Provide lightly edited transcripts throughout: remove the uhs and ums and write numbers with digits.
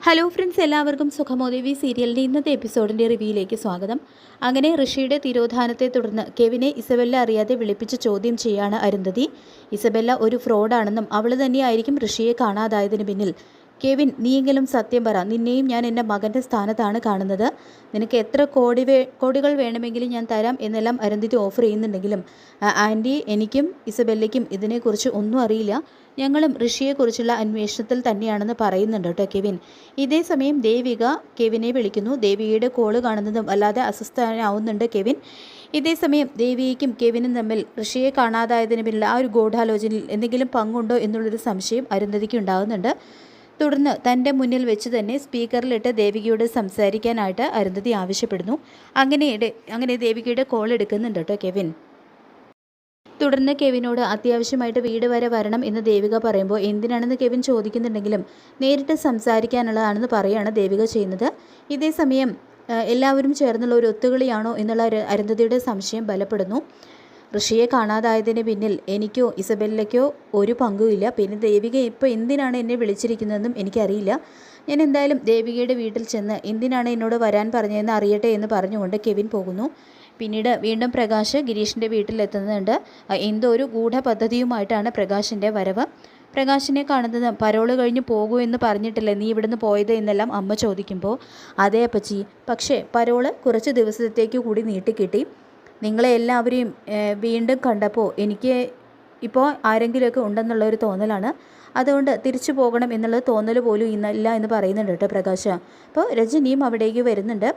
Hello friends, എല്ലാവർക്കും സുഖമോദേവി സീരിയലിൻ്റെ ഇന്നത്തെ എപ്പിസോഡിൻ്റെ റിവ്യൂയിലേക്ക് സ്വാഗതം. അങ്ങനെ ഋഷിയുടെ തിരോധാനത്തെ തുടർന്ന് കെവിനെ ഇസബെല്ല അറിയാതെ വിളിപ്പിച്ച് ചോദ്യം ചെയ്യാണ് അരുന്ധതി. ഇസബെല്ല ഒരു ഫ്രോഡാണെന്നും അവൾ തന്നെയായിരിക്കും ഋഷിയെ കാണാതായതിന് പിന്നിൽ. കെവിൻ, നീയെങ്കിലും സത്യം പറ, നിന്നെയും ഞാൻ എൻ്റെ മകൻ്റെ സ്ഥാനത്താണ് കാണുന്നത്. നിനക്ക് എത്ര കോടികൾ വേണമെങ്കിലും ഞാൻ തരാം എന്നെല്ലാം അരുന്ധതി ഓഫർ ചെയ്യുന്നുണ്ടെങ്കിലും ആൻറ്റി, എനിക്കും ഇസബെല്ലയ്ക്കും ഇതിനെക്കുറിച്ച് ഒന്നും അറിയില്ല. ഞങ്ങളും ഋഷിയെക്കുറിച്ചുള്ള അന്വേഷണത്തിൽ തന്നെയാണെന്ന് പറയുന്നുണ്ട് കേട്ടോ കെവിൻ. ഇതേ സമയം ദേവിക കെവിനെ വിളിക്കുന്നു. ദേവികയുടെ കോള് കാണുന്നതും അല്ലാതെ അസ്വസ്ഥനാവുന്നുണ്ട് കെവിൻ. ഇതേ സമയം ദേവികയ്ക്കും കെവിനും തമ്മിൽ ഋഷിയെ കാണാതായതിന് പിന്നിൽ ആ ഒരു ഗൂഢാലോചനയിൽ എന്തെങ്കിലും പങ്കുണ്ടോ എന്നുള്ളൊരു സംശയം അരുന്ധതിക്ക് ഉണ്ടാകുന്നുണ്ട്. തുടർന്ന് തൻ്റെ മുന്നിൽ വെച്ച് തന്നെ സ്പീക്കറിലിട്ട് ദേവികയോട് സംസാരിക്കാനായിട്ട് അരുന്ധതി ആവശ്യപ്പെടുന്നു. അങ്ങനെ ദേവികയുടെ കോൾ എടുക്കുന്നുണ്ട് കേട്ടോ കെവിൻ. തുടർന്ന് കെവിനോട് അത്യാവശ്യമായിട്ട് വീട് വരെ വരണം എന്ന് ദേവിക പറയുമ്പോൾ എന്തിനാണെന്ന് കെവിൻ ചോദിക്കുന്നുണ്ടെങ്കിലും നേരിട്ട് സംസാരിക്കാനുള്ളതാണെന്ന് പറയുകയാണ് ദേവിക ചെയ്യുന്നത്. ഇതേ സമയം എല്ലാവരും ചേർന്നുള്ള ഒരു ഒത്തുകളിയാണോ എന്നുള്ള അരുന്ധതിയുടെ സംശയം ബലപ്പെടുന്നു. ഋഷിയെ കാണാതായതിന് പിന്നിൽ എനിക്കോ ഇസബെല്ലയ്ക്കോ ഒരു പങ്കുമില്ല. പിന്നെ ദേവിക ഇപ്പോൾ എന്തിനാണ് എന്നെ വിളിച്ചിരിക്കുന്നതെന്നും എനിക്കറിയില്ല. ഞാൻ എന്തായാലും ദേവികയുടെ വീട്ടിൽ ചെന്ന് എന്തിനാണ് എന്നോട് വരാൻ പറഞ്ഞതെന്ന് അറിയട്ടെ എന്ന് പറഞ്ഞുകൊണ്ട് കെവിൻ പോകുന്നു. പിന്നീട് വീണ്ടും പ്രകാശ് ഗിരീഷിൻ്റെ വീട്ടിലെത്തുന്നുണ്ട്. എന്തോ ഒരു ഗൂഢപദ്ധതിയുമായിട്ടാണ് പ്രകാശിൻ്റെ വരവ്. പ്രകാശിനെ കാണുന്നത് പരോള് കഴിഞ്ഞ് പോകൂ എന്ന് പറഞ്ഞിട്ടില്ലേ നീ ഇവിടുന്ന് പോയത് എന്നെല്ലാം അമ്മ ചോദിക്കുമ്പോൾ അതേ അപ്പച്ചി, പക്ഷേ പരോള് കുറച്ച് ദിവസത്തേക്ക് കൂടി നീട്ടിക്കിട്ടി. നിങ്ങളെ എല്ലാവരെയും വീണ്ടും കണ്ടപ്പോൾ എനിക്ക് ഇപ്പോൾ ആരെങ്കിലുമൊക്കെ ഉണ്ടെന്നുള്ള ഒരു തോന്നലാണ്. അതുകൊണ്ട് തിരിച്ചു പോകണം എന്നുള്ള തോന്നൽ പോലും ഇല്ല എന്ന് പറയുന്നുണ്ട് കേട്ടോ പ്രകാശ്. അപ്പോൾ രജനിയും അവിടേക്ക് വരുന്നുണ്ട്.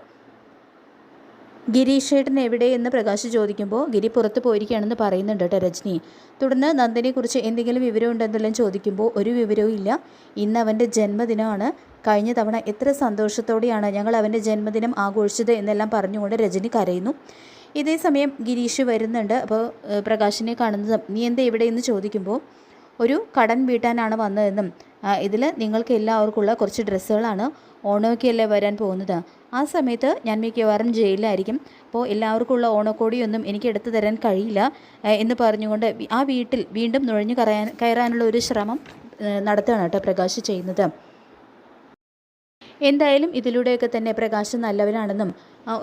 ഗിരീഷ് ഏട്ടൻ എവിടെയെന്ന് പ്രകാശ് ചോദിക്കുമ്പോൾ ഗിരി പുറത്ത് പോയിരിക്കുകയാണെന്ന് പറയുന്നുണ്ട് കേട്ടോ രജനി. തുടർന്ന് നന്ദനെക്കുറിച്ച് എന്തെങ്കിലും വിവരം ഉണ്ടെന്നെല്ലാം ചോദിക്കുമ്പോൾ ഒരു വിവരവും ഇല്ല. ഇന്ന് അവൻ്റെ ജന്മദിനമാണ്. കഴിഞ്ഞ തവണ എത്ര സന്തോഷത്തോടെയാണ് ഞങ്ങൾ അവൻ്റെ ജന്മദിനം ആഘോഷിച്ചത് എന്നെല്ലാം പറഞ്ഞുകൊണ്ട് രജനി കരയുന്നു. ഇതേ സമയം ഗിരീഷ് വരുന്നുണ്ട്. അപ്പോൾ പ്രകാശിനെ കാണുന്നത് നീ എന്താ എവിടെയെന്ന് ചോദിക്കുമ്പോൾ ഒരു കടൻ വീട്ടാനാണ് വന്നതെന്നും ഇതിൽ നിങ്ങൾക്ക് എല്ലാവർക്കുള്ള കുറച്ച് ഡ്രസ്സുകളാണ്, ഓണമൊക്കെയല്ലേ വരാൻ പോകുന്നത്, ആ സമയത്ത് ഞാൻ മിക്കവാറും ജയിലിലായിരിക്കും. അപ്പോൾ എല്ലാവർക്കുള്ള ഓണക്കോടിയൊന്നും എനിക്ക് എടുത്തു തരാൻ കഴിയില്ല എന്ന് പറഞ്ഞുകൊണ്ട് ആ വീട്ടിൽ വീണ്ടും നുഴഞ്ഞു കയറാനുള്ള ഒരു ശ്രമം നടത്തുകയാണ് കേട്ടോ പ്രകാശ് ചെയ്യുന്നത്. എന്തായാലും ഇതിലൂടെയൊക്കെ തന്നെ പ്രകാശ് നല്ലവനാണെന്നും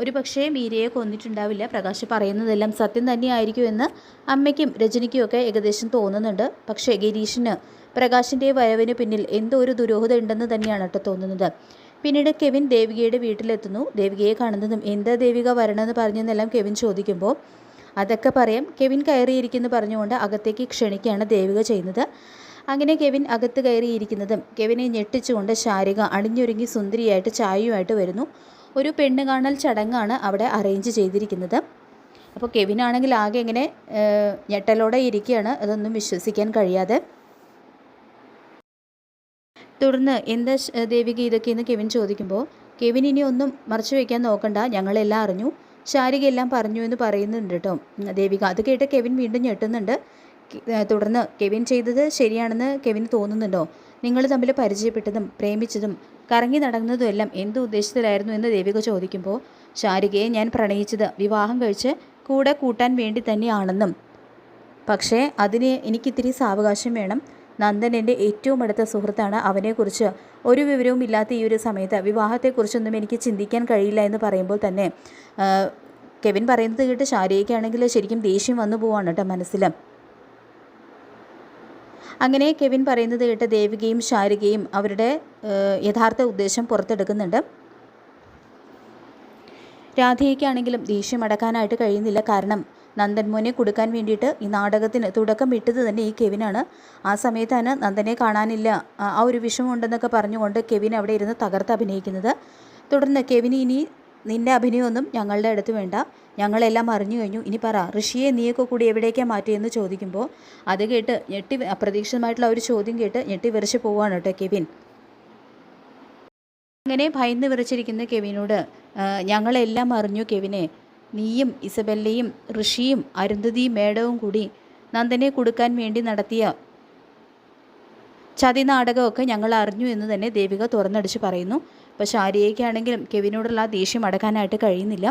ഒരു പക്ഷേ മീരയെ കൊന്നിട്ടുണ്ടാവില്ല, പ്രകാശ് പറയുന്നതെല്ലാം സത്യം തന്നെയായിരിക്കുമെന്ന് അമ്മയ്ക്കും രജനിക്കുമൊക്കെ ഏകദേശം തോന്നുന്നുണ്ട്. പക്ഷേ ഗിരീഷിന് പ്രകാശിൻ്റെ വരവിന് പിന്നിൽ എന്തോ ഒരു ദുരൂഹത ഉണ്ടെന്ന് തന്നെയാണ് കേട്ടോ തോന്നുന്നത്. പിന്നീട് കെവിൻ ദേവികയുടെ വീട്ടിലെത്തുന്നു. ദേവികയെ കാണുന്നതും എന്താ ദേവിക വരണമെന്ന് പറഞ്ഞെന്നെല്ലാം കെവിൻ ചോദിക്കുമ്പോൾ അതൊക്കെ പറയാം, കെവിൻ കയറിയിരിക്കുന്നു പറഞ്ഞുകൊണ്ട് അകത്തേക്ക് ക്ഷണിക്കുകയാണ് ദേവിക ചെയ്യുന്നത്. അങ്ങനെ കെവിൻ അകത്ത് കയറിയിരിക്കുന്നതും കെവിനെ ഞെട്ടിച്ചുകൊണ്ട് ശാരിക അണിഞ്ഞൊരുങ്ങി സുന്ദരിയായിട്ട് ചായയുമായിട്ട് വരുന്നു. ഒരു പെണ്ണ് കാണൽ ചടങ്ങാണ് അവിടെ അറേഞ്ച് ചെയ്തിരിക്കുന്നത്. അപ്പോൾ കെവിനാണെങ്കിൽ ആകെ ഇങ്ങനെ ഞെട്ടലോടെ ഇരിക്കുകയാണ്, അതൊന്നും വിശ്വസിക്കാൻ കഴിയാതെ. തുടർന്ന് എന്താ ദേവിക ഇതൊക്കെയെന്ന് കെവിൻ ചോദിക്കുമ്പോൾ കെവിൻ ഇനി ഒന്നും മറച്ചു വയ്ക്കാൻ നോക്കണ്ട, ഞങ്ങളെല്ലാം അറിഞ്ഞു, ശാരിക എല്ലാം പറഞ്ഞു എന്ന് പറയുന്നുണ്ട് കേട്ടോ ദേവിക. അത് കേട്ട് കെവിൻ വീണ്ടും ഞെട്ടുന്നുണ്ട്. തുടർന്ന് കെവിൻ ചെയ്തത് ശരിയാണെന്ന് കെവിന് തോന്നുന്നുണ്ടോ? നിങ്ങൾ തമ്മിൽ പരിചയപ്പെട്ടതും പ്രേമിച്ചതും കറങ്ങി നടന്നതും എല്ലാം എന്ത് ഉദ്ദേശത്തിലായിരുന്നു എന്ന് ദേവിക ചോദിക്കുമ്പോൾ ശാരികയെ ഞാൻ പ്രണയിച്ചത് വിവാഹം കഴിച്ച് കൂടെ കൂട്ടാൻ വേണ്ടി തന്നെയാണെന്നും, പക്ഷേ അതിന് എനിക്കിത്തിരി സാവകാശം വേണം. നന്ദൻ എൻ്റെ ഏറ്റവും അടുത്ത സുഹൃത്താണ്. അവനെക്കുറിച്ച് ഒരു വിവരവും ഇല്ലാത്ത ഈ ഒരു സമയത്ത് വിവാഹത്തെക്കുറിച്ചൊന്നും എനിക്ക് ചിന്തിക്കാൻ കഴിയില്ല എന്ന് പറയുമ്പോൾ തന്നെ കെവിൻ പറയുന്നത് കേട്ട് ശാരികയ്ക്കാണെങ്കിൽ ശരിക്കും ദേഷ്യം വന്നു പോവാണ് കേട്ടോ മനസ്സിൽ. അങ്ങനെ കെവിൻ പറയുന്നത് കേട്ട് ദേവികയും ശാരികയും അവരുടെ യഥാർത്ഥ ഉദ്ദേശം പുറത്തെടുക്കുന്നുണ്ട്. രാധയ്ക്കാണെങ്കിലും ദേഷ്യം അടക്കാനായിട്ട് കഴിയുന്നില്ല. കാരണം നന്ദൻമോനെ കൊടുക്കാൻ വേണ്ടിയിട്ട് ഈ നാടകത്തിന് തുടക്കം ഇട്ടത് തന്നെ ഈ കെവിനാണ്. ആ സമയത്താണ് നന്ദനെ കാണാനില്ല, ആ ഒരു വിഷമമുണ്ടെന്നൊക്കെ പറഞ്ഞുകൊണ്ട് കെവിൻ അവിടെ ഇരുന്ന് തകർത്ത് അഭിനയിക്കുന്നത്. തുടർന്ന് കെവിന് ഇനി നിൻ്റെ അഭിനയമൊന്നും ഞങ്ങളുടെ അടുത്ത് വേണ്ട, ഞങ്ങളെല്ലാം അറിഞ്ഞു കഴിഞ്ഞു, ഇനി പറ ഋഷിയെ നീയൊക്കെ കൂടി എവിടേക്കാണ് മാറ്റിയെന്ന് ചോദിക്കുമ്പോൾ അത് കേട്ട് അപ്രതീക്ഷിതമായിട്ടുള്ള ഒരു ചോദ്യം കേട്ട് ഞെട്ടി വിറച്ച് പോവുകയാണ് കേട്ടോ കെവിൻ. അങ്ങനെ ഭയന്ന് വിറച്ചിരിക്കുന്ന കെവിനോട് ഞങ്ങളെല്ലാം അറിഞ്ഞു കെവിനെ, നീയും ഇസബെല്ലയും ഋഷിയും അരുന്ധതിയും മേഡവും കൂടി നന്ദനെ കൊടുക്കാൻ വേണ്ടി നടത്തിയ ചതി നാടകമൊക്കെ ഞങ്ങൾ അറിഞ്ഞു എന്ന് തന്നെ ദേവിക തുറന്നടിച്ച് പറയുന്നു. അപ്പോൾ ശാരികയ്ക്കാണെങ്കിലും കെവിനോടുള്ള ആ ദേഷ്യം അടക്കാനായിട്ട് കഴിയുന്നില്ല.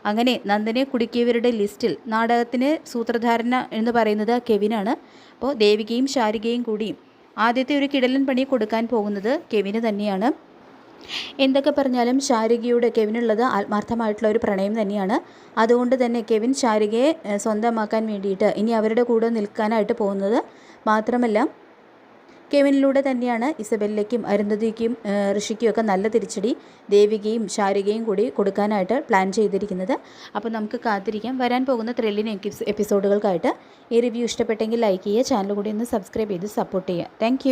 അങ്ങനെ നന്ദനെ കുടുക്കിയവരുടെ ലിസ്റ്റിൽ നാടകത്തിന് സൂത്രധാരന എന്ന് പറയുന്നത് കെവിനാണ്. അപ്പോൾ ദേവികയും ശാരികയും കൂടി ആദ്യത്തെ ഒരു കിടലൻ പണി കൊടുക്കാൻ പോകുന്നത് കെവിന് തന്നെയാണ്. എന്തൊക്കെ പറഞ്ഞാലും ശാരികയോട് കെവിനുള്ളത് ആത്മാർത്ഥമായിട്ടുള്ള ഒരു പ്രണയം തന്നെയാണ്. അതുകൊണ്ട് തന്നെ കെവിൻ ശാരികയെ സ്വന്തമാക്കാൻ വേണ്ടിയിട്ട് ഇനി അവരുടെ കൂടെ നിൽക്കാനായിട്ട് പോകുന്നത്. മാത്രമല്ല കെവിനിലൂടെ തന്നെയാണ് ഇസബെല്ലയ്ക്കും അരുന്ധതിക്കും ഋഷിക്കും ഒക്കെ നല്ല തിരിച്ചടി ദേവികയും ശാരികയും കൂടി കൊടുക്കാനായിട്ട് പ്ലാൻ ചെയ്തിരിക്കുന്നത്. അപ്പോൾ നമുക്ക് കാത്തിരിക്കാം വരാൻ പോകുന്ന ത്രില്ലിംഗ് എപ്പിസോഡുകൾക്കായിട്ട്. ഈ റിവ്യൂ ഇഷ്ടപ്പെട്ടെങ്കിൽ ലൈക്ക് ചെയ്യുക, ചാനൽ കൂടി ഒന്ന് സബ്സ്ക്രൈബ് ചെയ്ത് സപ്പോർട്ട് ചെയ്യുക. താങ്ക്